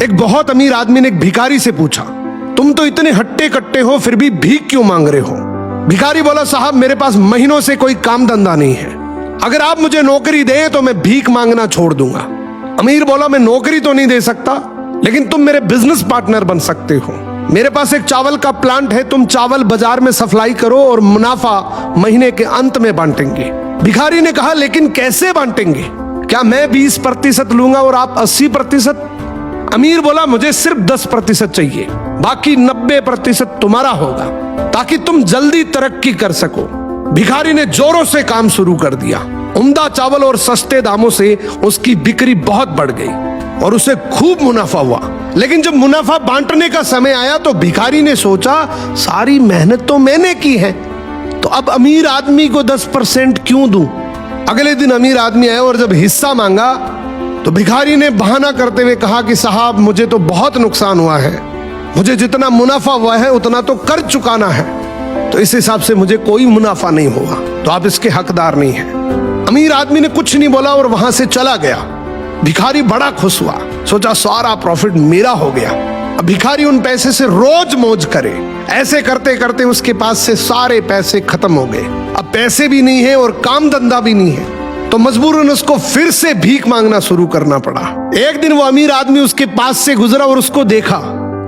एक बहुत अमीर आदमी ने एक भिखारी से पूछा, तुम तो इतने हट्टे कट्टे हो फिर भी भीख क्यों मांग रहे हो? भिखारी बोला, साहब मेरे पास महीनों से कोई काम धंधा नहीं है, अगर आप मुझे नौकरी दें तो मैं भीख मांगना छोड़ दूंगा। अमीर बोला, मैं नौकरी तो नहीं दे सकता, लेकिन तुम मेरे बिजनेस पार्टनर बन सकते हो। मेरे पास एक चावल का प्लांट है, तुम चावल बाजार में सप्लाई करो और मुनाफा महीने के अंत में बांटेंगे। भिखारी ने कहा, लेकिन कैसे बांटेंगे? क्या मैं 20% लूंगा और आप 80%? अमीर बोला, मुझे सिर्फ 10% चाहिए, बाकी 90% तुम्हारा होगा, ताकि तुम जल्दी तरक्की कर सको। भिखारी ने जोरों से काम शुरू कर दिया। उम्दा चावल और सस्ते दामों से उसकी बिक्री बहुत बढ़ गई और उसे खूब मुनाफा हुआ। लेकिन जब मुनाफा बांटने का समय आया तो भिखारी ने सोचा, सारी मेहनत तो मैंने की है, तो अब अमीर आदमी को 10% क्यों दूं? अगले दिन अमीर आदमी आया और जब हिस्सा मांगा तो भिखारी ने बहाना करते हुए कहा कि साहब मुझे तो बहुत नुकसान हुआ है, मुझे जितना मुनाफा हुआ है उतना तो कर चुकाना है, तो इस हिसाब से मुझे कोई मुनाफा नहीं होगा, तो आप इसके हकदार नहीं हैं। अमीर आदमी ने कुछ नहीं बोला और वहां से चला गया। भिखारी बड़ा खुश हुआ, सोचा सारा प्रॉफिट मेरा हो गया। अब भिखारी उन पैसे से रोज मौज करे। ऐसे करते करते उसके पास से सारे पैसे खत्म हो गए। अब पैसे भी नहीं है और काम धंधा भी नहीं है, तो मजबूरन उसको फिर से भीख मांगना शुरू करना पड़ा। एक दिन वो अमीर आदमी उसके पास से गुजरा और उसको देखा,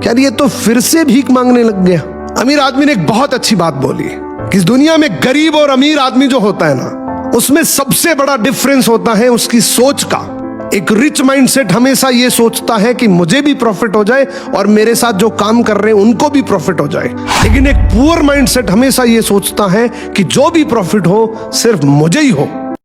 क्या ये तो फिर से भीख मांगने लग गया। अमीर आदमी ने एक बहुत अच्छी बात बोली कि इस दुनिया में गरीब और अमीर आदमी जो होता है ना, उसमें सबसे बड़ा डिफरेंस होता है उसकी सोच का। एक रिच माइंडसेट हमेशा ये सोचता है कि मुझे भी प्रॉफिट हो जाए और मेरे साथ जो काम कर रहे हैं उनको भी प्रॉफिट हो जाए, लेकिन एक पुअर माइंडसेट हमेशा ये सोचता है कि जो भी प्रॉफिट हो सिर्फ मुझे ही हो।